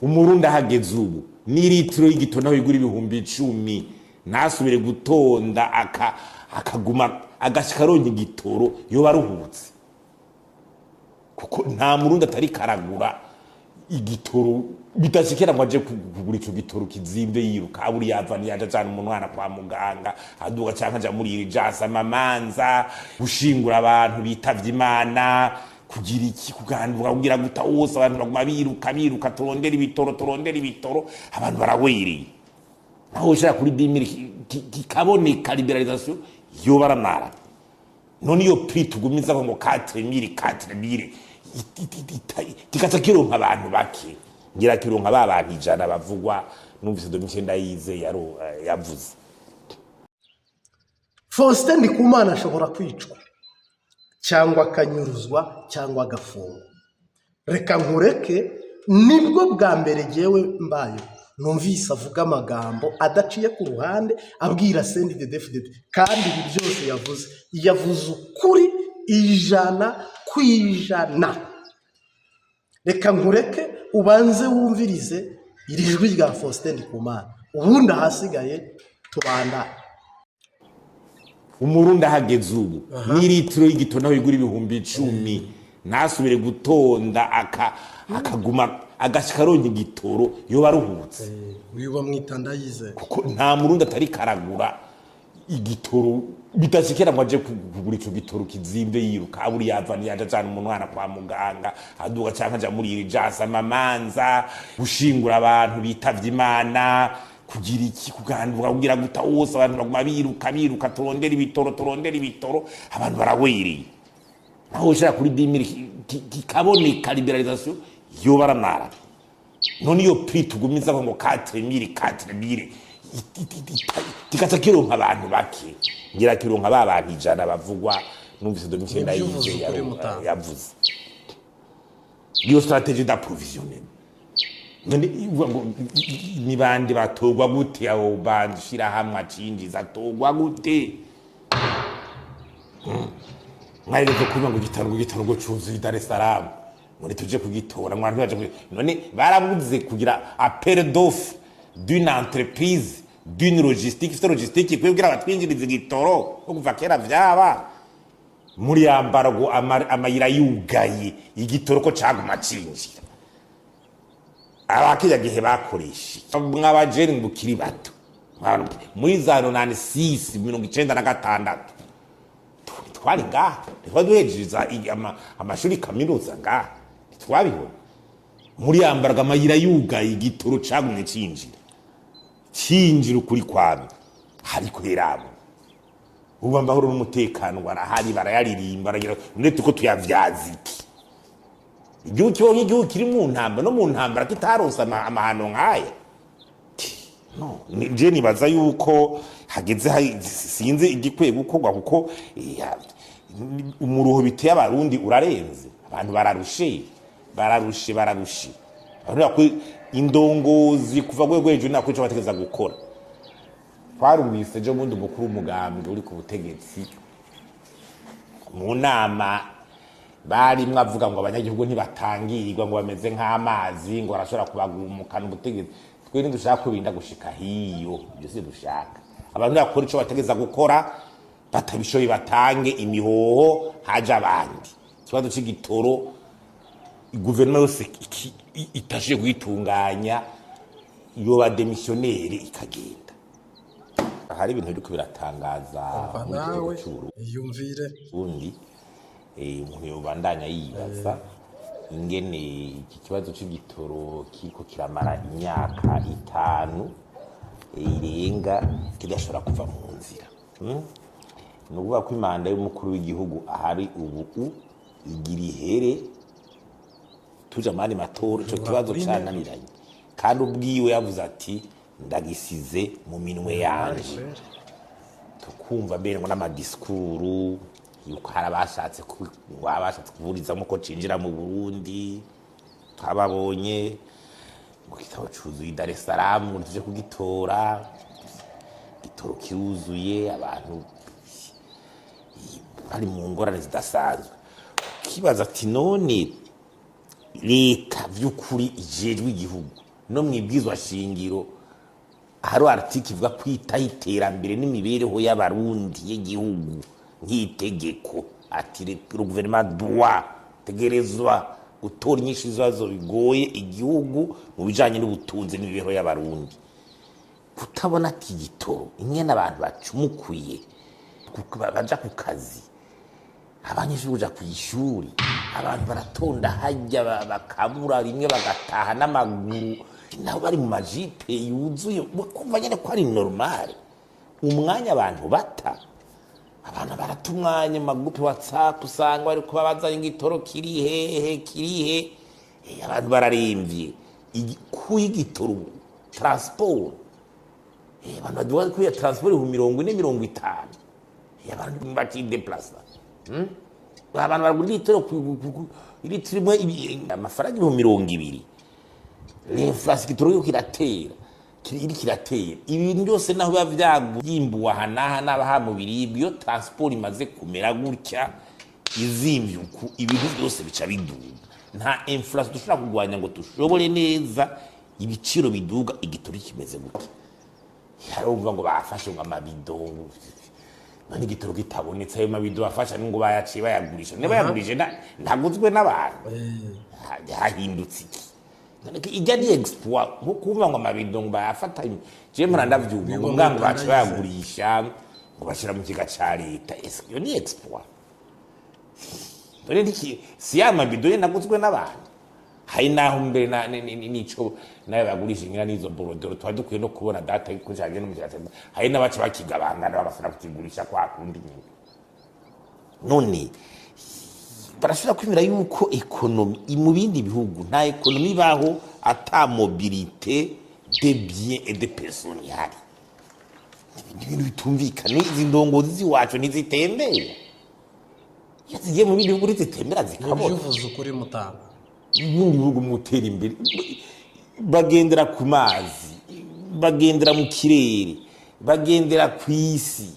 umurundi ahageze ubu n'ilitiro y'igitoro naho igura ibihumbi 10 ntasubire gutonda akaguma agashika aronka igitoro yoba aruhutse kuko nta murundi atari karagura igitoro bitashikira ngo aje kugura ico gitoro kizimbe yiruka aburi yavana yaje cyane umunwana kwa muganga aduga canka aja muri irijasa mamanza gushingura abantu bitavye Imana kugira iki kuganduka kugira guta wose abantu baguma biruka turondera ibitoro abantu barawiriye aho ushaka kuri 2000 kikaboneka liberalisation yo baramara none iyo prix tugumiza ngo 4000 tikata kironka abantu bake ngira kironka abantu 100 bavugwa numvise Domitien yize yavuze. Faustin Ndikumana ashobora kwicwa cyangwa akanyuruzwa cyangwa agafungwa. Reka nkureke nibwo bwa mbere jewe mbaye numvise avuga amagambo adaciye ku ruhande abwira CNDD-FDD kandi ibi byose yavuze ukuri 100%. Reka nkureke ubanze wumvirize iri jwi rya Faustin Ndikumana ubundi ahasigaye tubanda. Umurundi ahageze ubu n'ilitiro y'igitoro naho igura ibihumbi 10 ntasubire gutonda akaguma agashika aronka igitoro yoba aruhutse uyu bamwita Ndayize kuko nta murundi atari karagura igitoro bitashikira ngo aje kugura ico gitoro kizimbe yiruka aburi yavana yaje cyane umunwana kwa muganga aduga canka aja muri irijasa mamanza gushingura abantu bitavye Imana kugira iki kuganduka kugira guta wose abantu baguma biruka turondera ibitoro abantu barawiriye aho ushaka kuri 2000 kikaboneka liberalisation yo baramara none iyo prix tugumiza ngo 4000 tikata kironka abantu bake ngira kironka abantu 100 bavugwa numvise Domitien yize yavuze iyo strategie d'approvisionnement none ni bandi batogwa gute aho bandishira hamwe acinjiza atogwa gute mwari kuba ngo gitaro ngo cuzuye Dar es Salaam muri tuje kugitora mwantu baje none barabuze kugira appel d'offre d'une entreprise d'une logistique kwebwira abatwinjiriza igitoro ko kuva kera vyaba muri yambarago amayira yugaye igitoro ko caguma cinjira abakija gihe bakoresha mwabajeri ngukiri bato muri za 96 twari ngaha twaduhejeje amashuri kaminuza ngaha twabibona muri yambaraga amayira yugaye igitoro cagumye cinjira ukuri kwami ariko herabo ubu amahoro n'umutekano barahari barayaririmba baragira ndetse ko tuyavyaziki igihugu kiri mu ntambara no mu ntambara kitaronsa amahano nk'aya no nje nibaza yuko hageze sinze igikwiye gukorwa kuko umuruho biteye abarundi urarenze abantu bararushe abantu indongozi kuva gwejo nako cyo bategeza gukora twarumvise je mundi mukuru umugambi uri ku butegetsi mu nama bari mwavuga ngo abanyagihugu ntibatangirirwa ngo bameze nk'amazi ngo arashobora kubagumukana ubutegetsi twe ndushaka kubinda gushika hiyo byose dushaka abantu bakora ico bategeza gukora batabishoye batange imihoho haje abandi kibazo c'igitoro guverinoma yose itashe kwitunganya yo ba demissionnaire ikagenda hari ibintu biri kubiratangaza nawe yumvire undi umuntu yobandanya yibaza ingene iki kibazo c'igitoro kiko kiramara imyaka 5 irenga kidashobora kuva mu nzira nuvuga ko imanda y'umukuru w'igihugu ahari ubu igira ihere tuja mani matora ico kibazo cananiranye kandi ubwiwe yavuze ati ndagisize mu minwe yanje tukumva mbere ngo n'amadiskuru yuko harabashatse kuburizamo ko cinjira mu Burundi twababonye mu kitabo cuzuye Dar es Salaam tuje kugitora gitoro kiruzuye abantu bari mu ngorane zidasanzwe kibaza ati none leta vy'ukuri ijejwe igihugu no mwibwizwa shingiro hari article ivuga kwitaho iterambere n'imibereho y'abarundi y'igihugu nk'itegeko ati le gouvernement doit tegerezwa gutora inyinshi z'ibibazo bigoye igihugu mu bijanye n'ubutunzi n'imibereho y'abarundi. Kutabona ati igitoro ingene abantu bacumukuye baja ku kazi, abanyeshuri kuja kw'ishuri, abantu baratonda hajya bakabura rimwe bagataha n'amaguru nabo bari mu majipe yuzuye, kumva nyene ko ari normal. Umwanya abantu bata, abantu baratumwanya mu magroupe WhatsApp usanga bari kubabaza igitoro kirihe, abantu bararemvye ku igitoro transport, abantu baduha ku ya transport 40-50, abantu bati deplace abantu baragura igitoro litiro amafaranga 200. L'infrastructure yo kiratera ibintu byose naho biba vyagimbuwa hanaha n'abaha mu biribwa. Iyo transport imaze kumera gutya izimvye uku ibintu byose bica biduga. Nta infrastructure dushobora kugwanya ngo tushobore neza ibiciro biduga igitoro kimeze gutya. Yarumva ngo bafashe ngo amabido none igitoro kitabonetse, ayo mabido bafasha ngo bayaciye bayagurisha, ne bayagurisha ntaguzwe n'abantu. Yahindutse iki ijya ni exploit nko kumva ngo amabido ngo bayafatanye. Je mura ndavyumva ngo ngango bacu bayagurisha ngo bashira mu kiga ca leta. Yo ni exploit. Dore ndiki si ya mabido ye naguzwe n'abantu. Hari naho mbere nico nayo bagurisha ngira nizo borodoro twa dukwiye no kubona data ko cyane no mu cyatsi. Hari n'abaca bakigabangana babafana kukigurisha kwa kundi nyine. None barashobora kwimira yuko ekonomi mu bindi bihugu nta ekonomi baho ata mobilité de biens et de personnes yari. Ibintu bitumvikana, izi ndongozi ziwacu ntizitembera. Yazigiye mu bindi bihugu zitembera zikabona. Uvuze ukuri mutanga. Ibindi bihugu mutera imbere bagendera ku mazi, bagendera mu kirere, bagendera ku isi,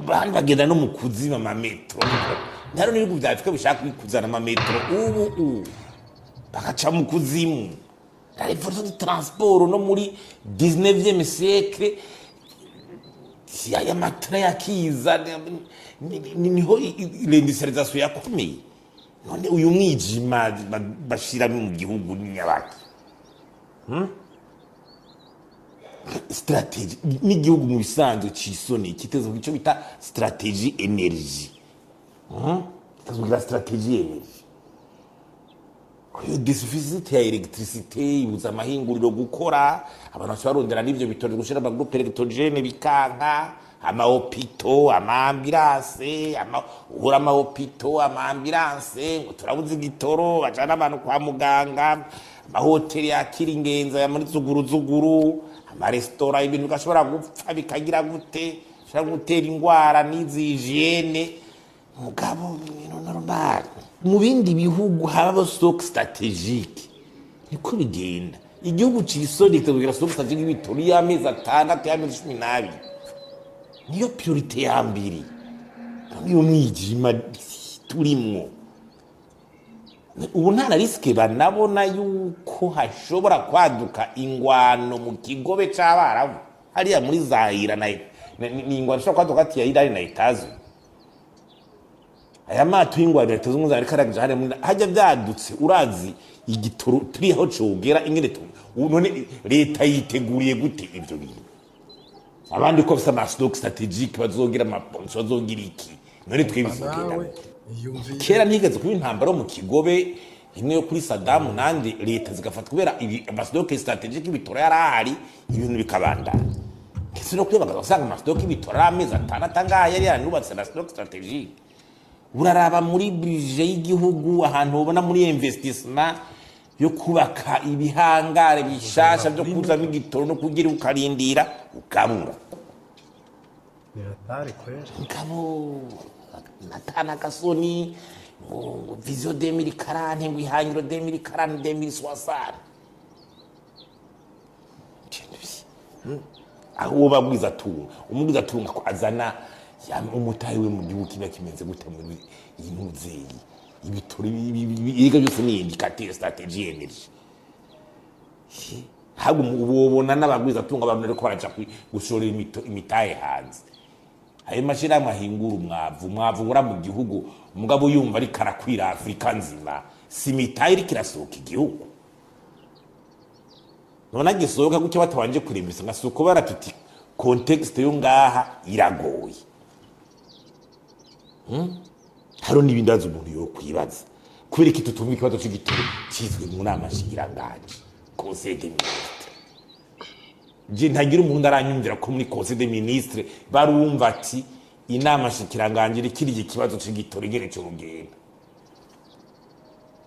bagendera no mu kuzima amametro. Ntaro n'ibihugu bya Afrika bishaka kuzana amametro ubu bakaca mu kuzimu. La révolution du transport no muri 19e siècle ya matara yakiza niho l'industrialisation yakomeye. None uyu mwijima bashira mu gihugu n'nyabaki strategy n'igihugu mu bisanzwe cisone kitezo cyo bita strategy energy. Kazugira strategy energy deficit ya electricité ibuza amahinguriro gukora, abantu barondera n'ivyo bitoro gushira ama groupe électrogène bikanka, ama hôpitaux, ama ambulance, ama hôpitaux, ama ambulance ngo turabuze igitoro bajana abantu kwa muganga, ama hoteli yakira ingenza ya muri zuguru, ama restaurant ibintu gashobora gupfa bikagira gute, shaka gutera ingwara n'izi hygiene. Mugabo normal mu bindi bihugu haba stock strategique niko bigenda. Igihugu cisoni kitabugira stock strategique y'ibitoro y'amezi 6 y'amezi 12 niyo priorité ya mbere. Niyo mwijima turimwo ubu nta risk banabona yuko hashobora kwaduka ingwano mu kigobe c'abarabu hariya muri Zaire na ingwano ishobora kwaduka ati ya Irani na Itazo. Aya matu y'ingwano Leta z'Ubumwe ariko aragije muri hajya byadutse urazi igitoro turiho cogera ingene none leta yiteguriye gute ivyo bintu. Abandi ko basa stock strategique bazogira amaponso bazogira iki none twibizogenda. Kera nigeze kuba intambara mu kigobe imwe yo kuri Saddam nandi leta zigafata kubera stock strategique bitora yarahari ibintu bikabandana. Kese no kwibaga usanga stock bitora amezi 6 atangaya yari yanubatse na stock strategique. Uraraba muri budget y'igihugu ahantu ubona muri investissement yo kubaka ibihangare bishasha byo kuzana igitoro no kugira ukarindira ukabura. Biratari kwera. Ngabo natana kasoni vision 2040 ngo ihangiro 2040 2060. Aho babwiza tunga umubwiza tunga ko azana umutayi we mu gihugu kiba kimenze gute muri intuzeyi ibitoro ibiga byose ni indicateur strategy energy. ahubwo ubona n'abagwiza tunga abantu ariko baraca gushora imitahe hanze. Ayo mashirahamwe ahingura umwavu ura mu gihugu umugabo yumva ari karakwira Afrika nzima, si imitahe iri kirasohoka igihugu. None gisohoka gutyo batabanje kurimbisa ngasuko baratuti context yo ngaha iragoye. Haro n'ibindazo umuntu yo kwibaza kubera iki tutumva ikibazo cy'igitoro cyizwe mu nama shingiranganje Conseil des ministres. Je ntagira umuntu aranyumvira ko muri Conseil des ministres barumva ati inama shingiranganje rikiri ikibazo cy'igitoro igeretse urugendo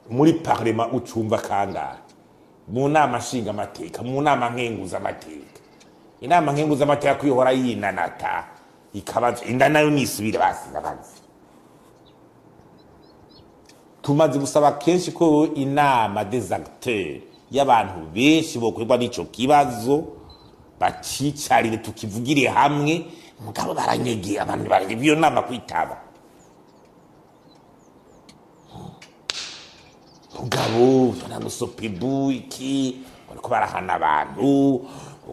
muri parlement ucumva kangahe mu nama shinga amateka, mu nama nkenguza amateka. Inama nkenguza amateka kuyihora yinanata ikabazo inda nayo nisubire basigabanze. Tumaze gusaba kenshi ko inama des acteurs y'abantu benshi bokwirwa n'ico kibazo bacicarire tukivugire hamwe, mugabo baranyegeye abantu bari biyo nama kwitaba. Mugabo tanamusopebu iki bariko barahana abantu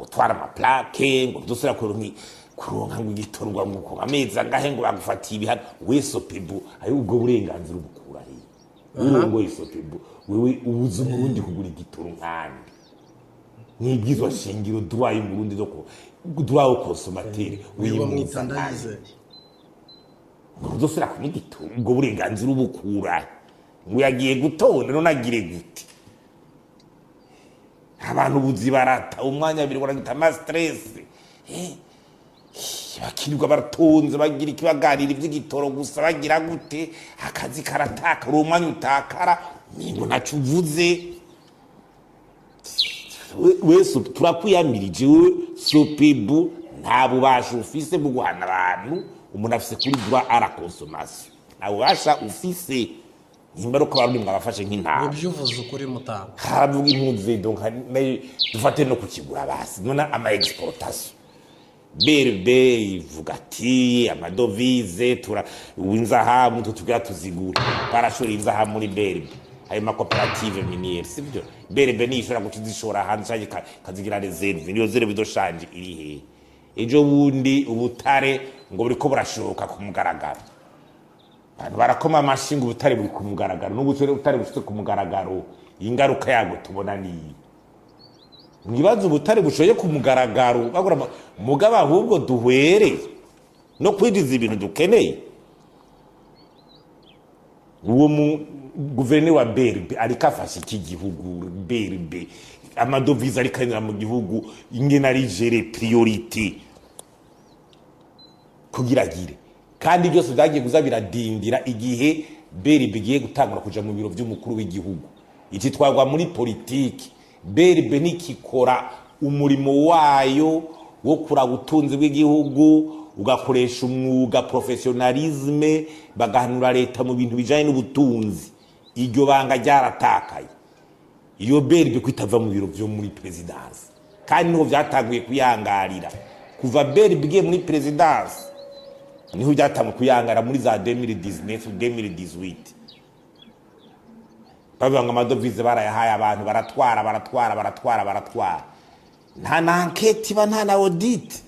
utwara amaplaque ngo dusura kuronka ngo gitorwa ngo amezi angahe ngo bagufatiye ibihano weso pebu ayo ubwo burenganzira ubukura he urongo isopebu wewe ubuze Burundi kugura igitoro nkandi nibwizwa shingiro droit y'u Burundi doko droit au consommateur wiwa mwitandayize ngo dusura ku igitoro ubwo burenganzira ubukura ngo yagiye gutonda none agire gute abantu buzi barata umwanya biri baragita ma stress bakirirwa baratonze bagira ikibaganira ivy'igitoro gusa bagira gute akazi karataka umwanya utakara ningo nacu uvuze wese turakuyamirije sopebu nta bubasha ufise bwo guhana abantu umuntu afise kuri droit à la consommation nta bubasha ufise imbaruka barundi mwabafashe nk'intama ubyuvuze ukuri mutanga haravuga impunzi donc dufate no kukigura basi none ama exportation BRB ivuga ati amadovize tura winzahamu tutugira tuzigura barashora inzahamu muri BRB ayo ma cooperative miniere sivyo BRB ni ishora kutizishora hanze cyane kazigira reserve niyo zere bidoshanje iri he ejo bundi ubutare ngo buriko burashoka ku mugaragaro barakoma amashinga ubutare buri ku mugaragaro n'ubutare utare bushitse ku mugaragaro ingaruka yago tubona ni mwibaza ubutare bushoye ku mugaragaro bagura mugaba ahubwo duhwere no kwidiza ibintu dukeneye. Uwo mu guverineri wa BRB ariko afashe iki gihugu BRB amadovize arikanira mu gihugu ingena ari gere priority kugira gire kandi byose byagiye kuzabira dindira igihe BRB giye gutangura kuja mu biro by'umukuru w'igihugu iki twagwa muri politiki. BRB nikikora umurimo wayo wo kura ubutunzi bw'igihugu ugakoresha umwuga professionalisme bagahanura leta mu bintu bijanye n'ubutunzi iryo banga ryaratakaye iyo BRB kwitava mu biro byo muri presidence kandi niho byataguye kuyangarira kuva BRB giye muri presidence niho byatamu kuyangara muri za 2019 2018 babanga amadovize barayahaye abantu baratwara nta na enquête ba nta na audit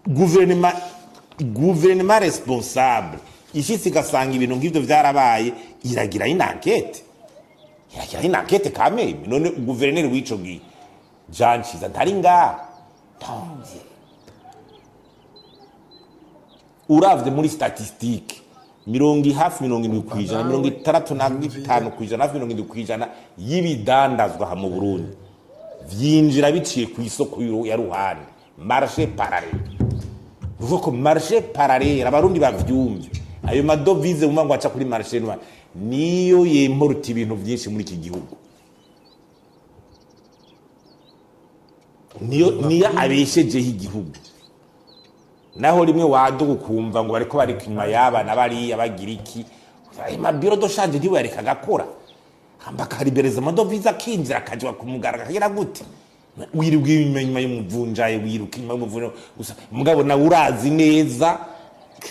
gouvernement responsable ishitse gasanga ibintu ngivyo vyarabaye iragira enquête kameme none gouverneur w'ico gi Jean Chiza ntari ngaho uravye muri statistique hafi 70%, 65%, hafi 70% y'ibidandazwa mu Burundi vyinjira biciye ku isoko ya ruhande marché parallèle. Uvuga ko marché parallèle abarundi bavyumvye ayo madovize umwe ngo aca kuri marché noir niyo yemporta ibintu byinshi muri iki gihugu niyo abeshejeho igihugu naho rimwe waduga kumva ngo bariko bari kwima yabana bari abagira iki mabiro do shanje ndiwe yareka gakora hamba karibereza amadovize akinjira akajwa kumugaragara kagira gute wiribwa inyuma y'umuvunjaye wiruka inyuma y'umuvunjaye gusa mugabo na urazi neza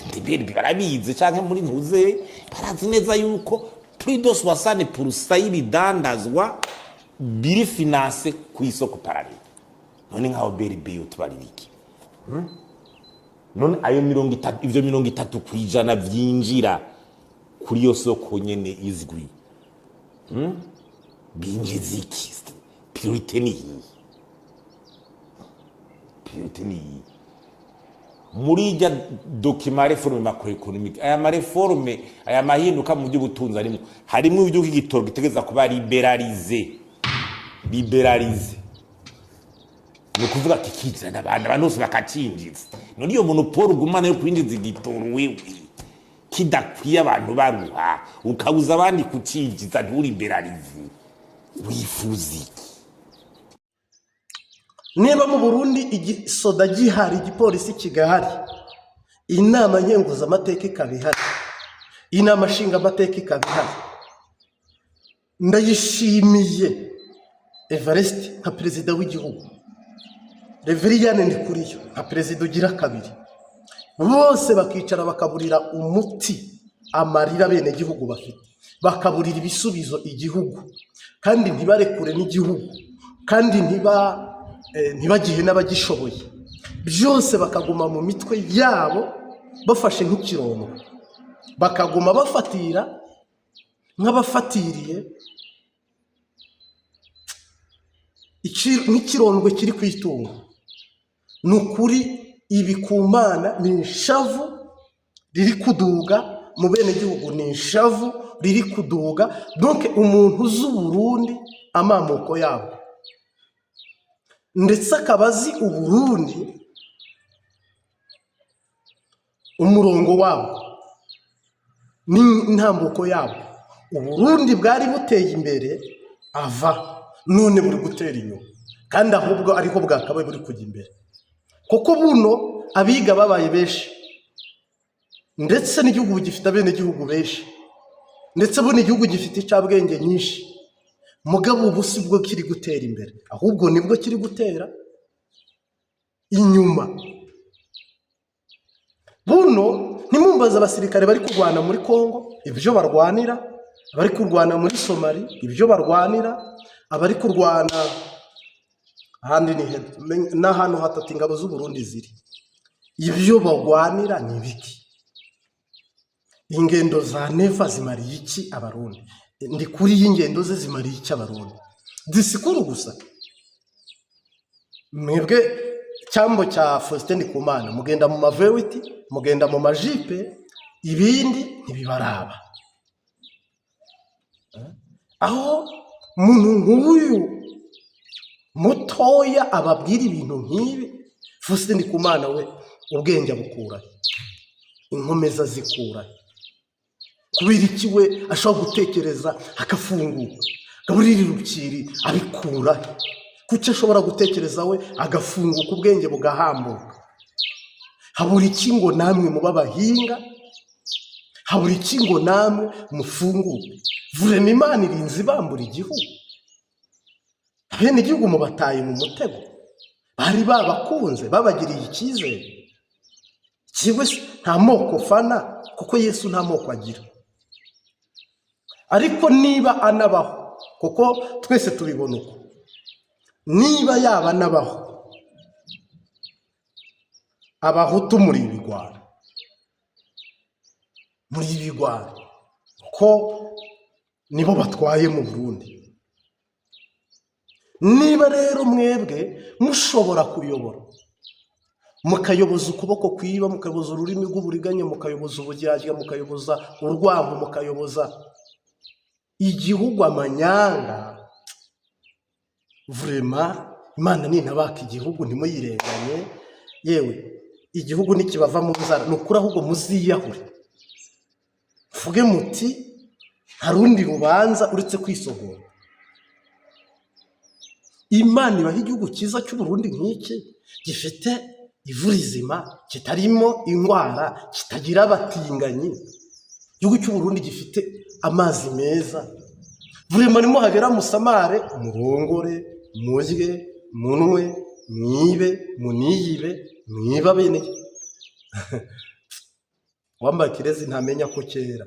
ndibiri barabize canke muri ntuze barazi neza yuko plus de 60% y'ibidandazwa biri finance ku isoko parallèle none nkaho BRB utubarira iki? None ayo 30 ivyo 30% vyinjira kuri iyo soko nyene izwi binjiza iki? Priorite ni muri ijya dokima reforme macroeconomique. Aya mareforme aya mahinduka mu by'ubutunzi harimo ibyo igitoro gitegeza kuba liberalize no kuvuga kikizana abantu bose bakacinjiza. None iyo monopole ugumana yo kwinjiza igitoro wewe kidakwiye abantu baruha ukabuza abandi kucinjiza nturiberalize wifuza iki? Niba mu Burundi igisoda gihari, igipolisi kigahari, inama nkenguza amateka ikabihari, inama nshinga amateka ikabihari, ndayishimiye Evariste nka perezida w'igihugu, Reveriyane Ndikuriyo nka perezida ugira kabiri, bose bakicara bakaburira umuti amarira bene gihugu bafite, bakaburira ibisubizo igihugu, kandi ntibarekure n'igihugu, kandi ntibagihe n'abagishoboye, byose bakaguma mu mitwe yabo bafashe nk'ikirongo, bakaguma bafatira nk'abafatiriye nk'ikirondwe kiri ku itungo. Ni ukuri ibi ku Mana ni ishavu riri kuduga mu bene gihugu, ni ishavu riri kuduga. Donc umuntu uzi Uburundi amamuko yabo ndetse akaba azi Uburundi umurongo wabo n'intambuko yabo. Uburundi bwari buteye imbere ava none buri gutera inyuma, kandi ahubwo ariko bwakabaye buri kujya imbere, kuko buno abiga babaye benshi, ndetse n'igihugu gifite abene gihugu benshi, ndetse buno igihugu gifite icabwenge nyinshi. Mugabo ubu si bwo kiri gutera imbere, ahubwo nibwo kiri gutera inyuma. Buno nimumbaza abasirikare bari kurwana muri Kongo ibyo barwanira, abari kurwana muri Somali ibyo barwanira, abari kurwana ahandi n'ahantu hatatu ingabo z'u Burundi ziri, ibyo barwanira ni biki? Ingendo za Neva zimariye iki Abarundi? Ndi kuri y'ingendo ze zimariye iki Abarundi? Disikuru gusa. Mwebwe cyambo cya Faustin Ndikumana mugenda mu mavewiti, mugenda mu majipe, ibindi ntibibaraba. Aho muntu nk'uyu mutoya ababwira ibintu nk'ibi, Faustin Ndikumana we ubwenge abukura, inkomeza zikura. Kubera iki we ashobora gutekereza akafunguka, akaburira urukiri abikura? Kuki ashobora gutekereza we agafunguka ubwenge bugahambuka? Habura iki ngo namwe muba bahinga? Habura iki ngo namwe mufunguke? Vurema Imana irinzi bambura igihugu, bene igihugu mubataye mu mutego. Bari babakunze, babagiriye icyizere. Kiwe nta moko fana, kuko Yesu nta moko agira. Ariko niba anabaho, kuko twese tubibona uko, niba yaba anabaho, Abahutu muri ibigwara, ko nibo batwaye mu Burundi. Niba rero mwebwe mushobora kuyobora, mukayoboza ukuboko kwiba, mukayoboza ururimi rw'uburiganya, mukayoboza uburyarya, mukayoboza urwango, mukayoboza igihugu amanyanga, vrema Imana nintabaka igihugu ntimuyirenganye. Yewe igihugu nikibava mu nzara nukuri, ahubwo muziyahure, vuge muti nta rundi rubanza uretse kwisogora. Imana ibaha igihugu cyiza cy'u Burundi nk'iki, gifite ivu rizima, kitarimo indwara, kitagira abatinganyi. Igihugu cy'u Burundi gifite amazi meza. Vrema nimuhagera musamare, murongore, murye, munwe, mwibe, muniyibe, mwiba bene. Wambaye kirezi ntamenya ko kera.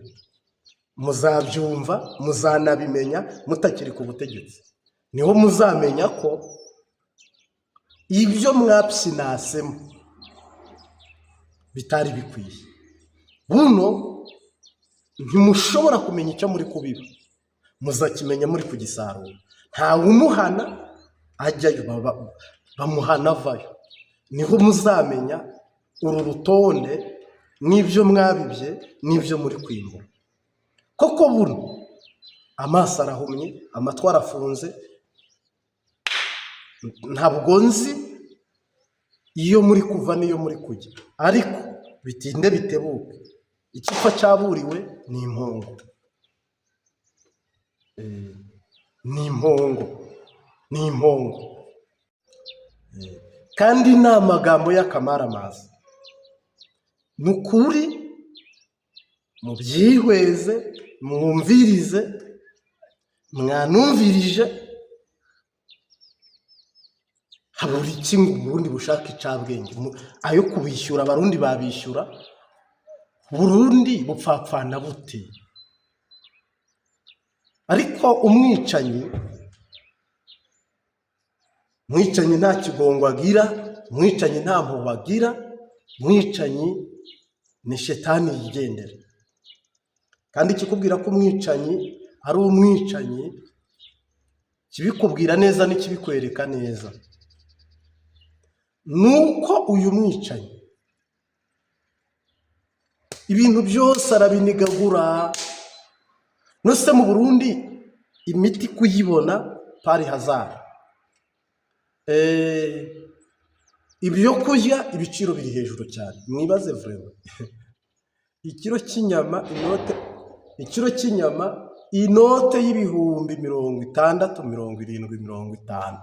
Muzabyumva, muzanabimenya mutakiri ku butegetsi. Niho muzamenya ko ibyo mwapsinasemo bitari bikwiye. Buno ntimushobora kumenya icyo muri kubiba, muzakimenya muri kugisarura. Ntawe umuhana ajyayo, bamuhana avayo. Niho muzamenya uru rutonde n'ibyo mwabibye n'ibyo muri kwimbura. Koko buno amaso arahumye, amatwi arafunze, ntabwo nzi iyo muri kuva n'iyo muri kujya, ariko bitinde bitebuke, ikipfa cyaburiwe ni impongo. Ni impongo kandi ni amagambo y'akamaramaza. Ni ukuri mubyihweze, mwumvirize, mwanumvirije. Habura iki ngo Burundi bushaka icabwenge? Ayo kubishyura abarundi babishyura, Burundi bupfapfana bute? Ariko umwicanyi nta kigongo agira, umwicanyi nta mpuhwe agira, umwicanyi ni shetani yigendera. Kandi ikikubwira ko umwicanyi ari umwicanyi kibikubwira neza n'ikibikwereka neza, nuko uyu mwicanyi ibintu byose arabinigagura. Nose mu Burundi imiti kuyibona pari hazara, ibyo kurya ibiciro biri hejuru cyane. Mwibaze vrema ikiro cy'inyama, inote y'ibihumbi 60, 70, 50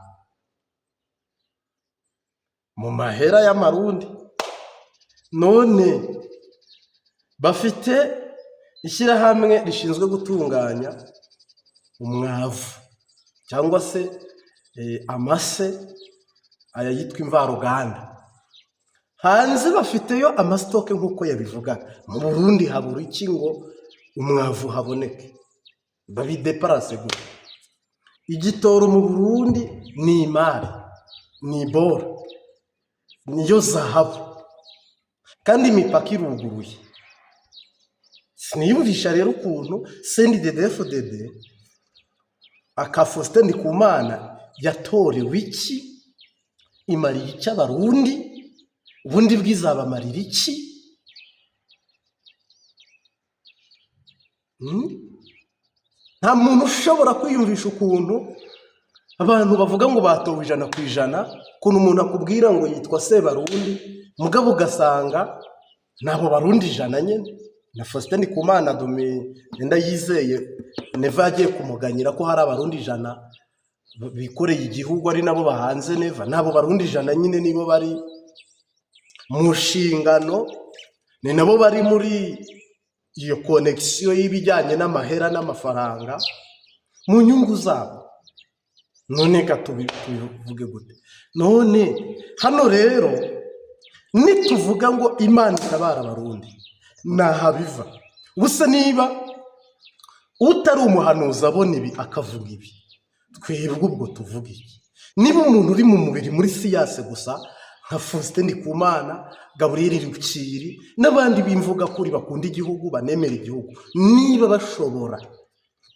mu mahera y'amarundi. None bafite ishyirahamwe rishinzwe gutunganya umwavu cyangwa se amase, aya yitwa imvaruganda. Hanze bafiteyo amasitoke nk'uko yabivugaga. Mu Burundi habura iki ngo umwavu haboneke? Babideparase gute? Igitoro mu Burundi ni imari, ni bora, niyo zahabu, kandi imipaka iruguruye. Siniyumvisha rero ukuntu CNDD-FDD aka Faustin Ndikumana yatorewe iki, imariye iki abarundi, ubundi bwizabamarira iki? Nta muntu ushobora kwiyumvisha ukuntu abantu bavuga ngo batowe 100%, ukuntu umuntu akubwira ngo yitwa Sebarundi, mugabo ugasanga nabo barundi 100 nyene. Na Faustin Ndikumana ndenda yizeye neva agiye kumuganyira ko hari abarundi 100 bikoreye igihugu, ari nabo bahanze neva. Nabo barundi 100 nyine nibo bari mu nshingano, ni nabo bari muri iyo connection y'ibijyanye n'amahera n'amafaranga mu nyungu zabo. None ka tubivuge gute? None hano rero nituvuga ngo Imana itabara abarundi, nahabiva. Ubuse niba utari umuhanuzi abona ibi akavuga ibi, twebwe ubwo tuvuga iki? Niba umuntu uri mu mubiri muri siyase gusa nka Faustin Ndikumana, Gabriel Rukiri n'abandi bimvuga kuri bakunda igihugu, banemera igihugu, niba bashobora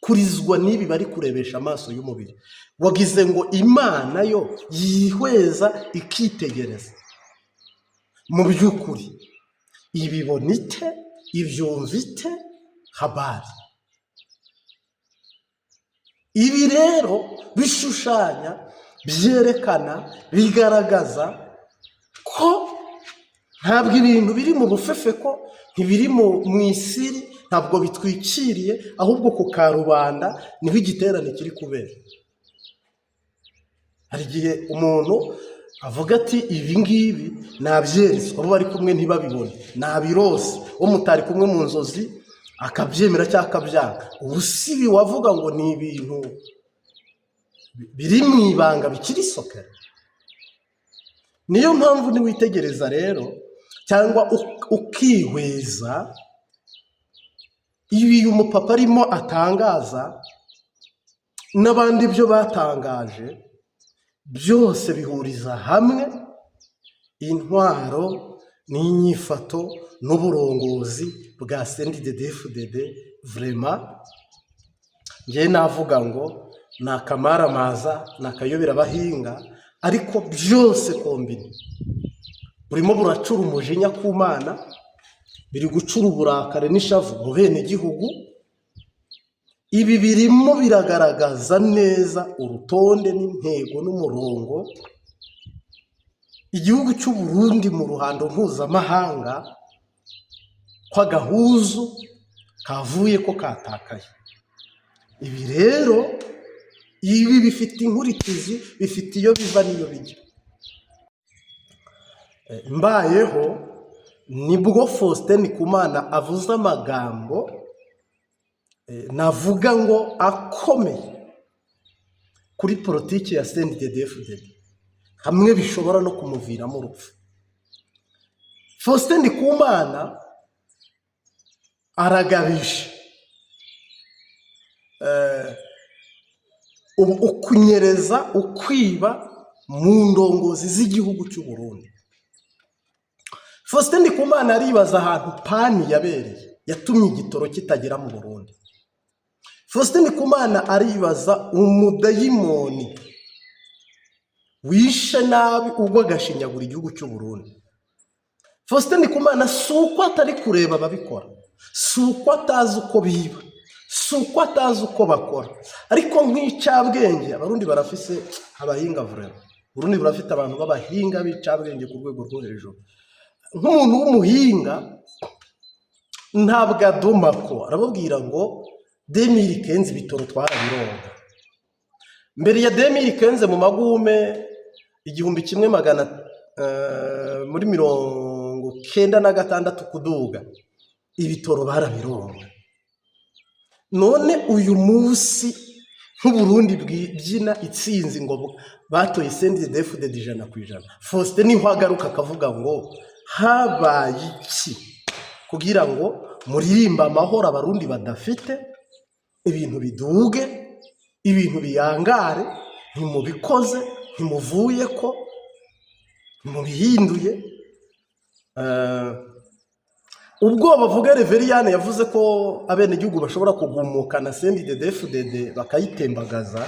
kurizwa n'ibi bari kurebesha amaso y'umubiri, wagize ngo Imana yo yihweza ikitegereza mu by'ukuri ibibona ite, ibyumva ite? Habari ibi rero bishushanya, byerekana, bigaragaza ko ntabwo ibintu biri mu bufefeko, ntibiri mu isiri, ntabwo bitwikiriye, ahubwo ku karubanda niho igiterane kiri kubera. Hari igihe umuntu avuga ati ibi ngibi nabyeretswe, abo bari kumwe ntibabibone, nabirose, uwo mutari kumwe mu nzozi akabyemera cyangwa akabyanga. Ubu si ibi wavuga ngo ni ibintu biri mu ibanga bikiri soka. Niyo mpamvu niwitegereza rero cyangwa ukihweza ibi umupapa arimo atangaza n'abandi byo batangaje, byose bihuriza hamwe intwaro n'inyifato n'uburongozi bwa CNDD-FDD. Vraiment njye navuga ngo ni akamaramaza, ni akayobera abahinga, ariko byose kombine burimo buracura umujinya ku Mana, biri gucura uburakare n'ishavu mu bene gihugu. Ibi birimo biragaragaza neza urutonde n'intego n'umurongo igihugu cy'u Burundi mu ruhando mpuzamahanga kw'agahuzu kavuye ko katakaye. Ibi rero bifite inkurikizi, bifite iyo biva n'iyo bijya. Mbayeho nibwo Faustin Ndikumana avuze amagambo navuga ngo akomeye kuri politiki ya CNDD-FDD, hamwe bishobora no kumuviramo urupfu. Faustin Ndikumana aragabije ukunyereza, ukwiba mu ndongozi z'igihugu cy'u Burundi. Faustin Ndikumana aribaza ahantu pani yabereye yatumye igitoro kitagera mu Burundi. Faustin Ndikumana aribaza umudayimoni wishe nabi ubwo agashinyagura igihugu cy'u Burundi. Faustin Ndikumana si uko atari kureba ababikora, si uko atazi uko biba, si uko atazi uko bakora, ariko nk'icyabwenge abarundi barafise abahinga vraiment. Burundi burafite abantu b'abahinga b'icabwenge ku rwego rwo hejuru. Nk'umuntu w'umuhinga ntabwo adoma ko arababwira ngo 2015 bitoro twarabironga. Mbere ya 2015 mu magume 1996 kuduga ibitoro barabironga. None uyu munsi nk'Uburundi bw'ibyina itsinzi ngo batoye CNDD-FDD 100%. Faustin niho agaruka akavuga ngo habaye iki kugira ngo muririmba amahoro abarundi badafite, ibintu biduge, ibintu biyangare, ntimubikoze, ntimuvuye ko, ntimubihinduye. Ubwo bavuga Reveriyane yavuze ko abenegihugu bashobora kugumuka na CNDD-FDD bakayitembagaza.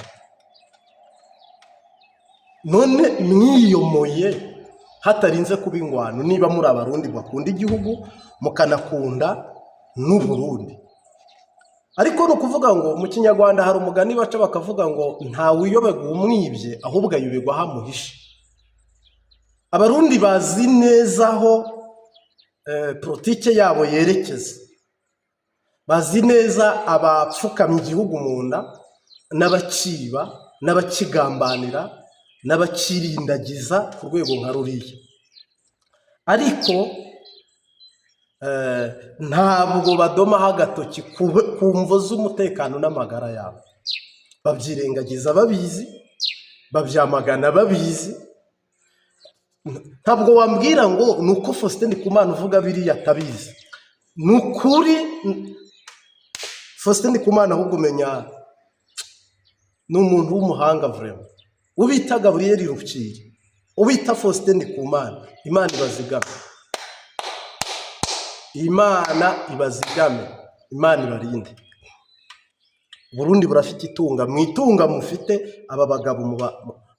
None mwiyomoye hatarinze kuba ingwano niba muri abarundi bakunda igihugu mukanakunda n'u Burundi. Ariko no kuvuga ngo mu Kinyarwanda hari umugani baca bakavuga ngo nta wiyobega umwibye ahubwo ayobegwa hamuhishe. Abarundi bazi neza aho politike yabo yerekeza, bazi neza abapfukamye igihugu mu nda n'abaciba n'abakigambanira n'abakirindagiza ku rwego nka ruriya. Ariko ntabwo badomaho agatoki ku mvo z'umutekano n'amagara yabo. Babyirengagiza babizi, babyamagana babizi. Ntabwo wambwira ngo ni uko Faustin Ndikumana uvuga biriya atabizi. Ni ukuri Faustin Ndikumana ahubwo umenya ni umuntu w'umuhanga vraiment. Ubita Gabriel Rupyiri, ubita Faustin Ndikumana, Imana ibazigame. Imana ibazigame, Imana ibarinde. Burundi burafite itunga, mwitunga mufite aba bagabo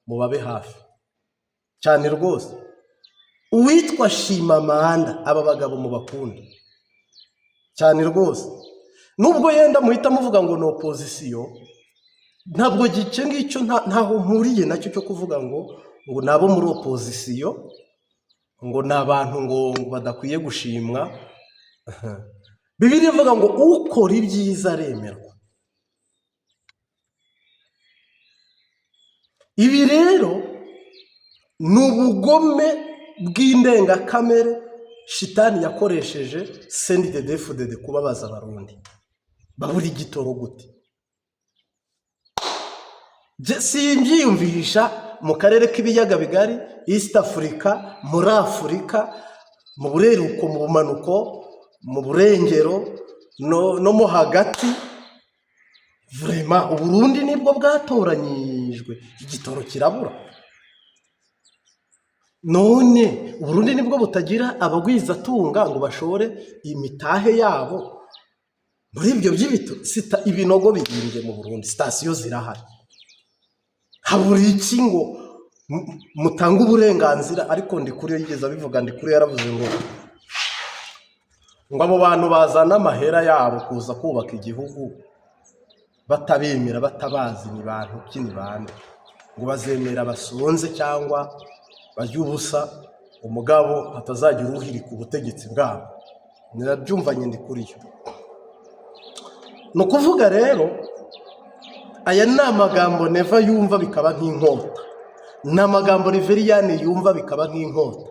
mubabe hafi cyane rwose. Uwitwa Shimamanda, aba bagabo mubakunda cyane rwose. Nubwo yenda muhita muvuga ngo no opposition, ntabwo gice ngicyo ntaho mpuriye nacyo cyo kuvuga ngo nabo muri opposition, ngo nabantu ngo badakwiye gushimwa. Bibiliya ivuga ngo ukora ibyiza aremerwa. Ibi rero ni ubugome bw'indengakamere shitani yakoresheje CNDD-FDD kubabaza abarundi. Babura igitoro gute? Simbyiyumvisha mu karere k'ibiyaga bigari, East Africa, muri Afurika, mu bureruko, mu bumanuko, mu burengero no mo hagati. Vraiment Uburundi nibwo bwatoranyijwe, igitoro kirabura. none Burundi nibwo butagira abagwizatunga ngo bashore imitahe yabo muri ibyo by'ibitoro. Ibinogo bihimbye mu Burundi, sitasiyo zirahari, habura iki ngo mutanga uburenganzira? Ariko Ndikuriyo yigeze abivuga, Ndikuriyo yaravuze ngo abo bantu bazana amahera yabo kuza kubaka igihugu batabemera, batabazi ni bantu ki, ni bande, ngo bazemera basonze cyangwa barya ubusa umugabo hatazagira uruhiri ku butegetsi bwabo. Nirabyumvanye Ndikuriyo. Ni ukuvuga rero aya ni amagambo Neva yumva bikaba nk'inkota, ni amagambo Reveriyani yumva bikaba nk'inkota.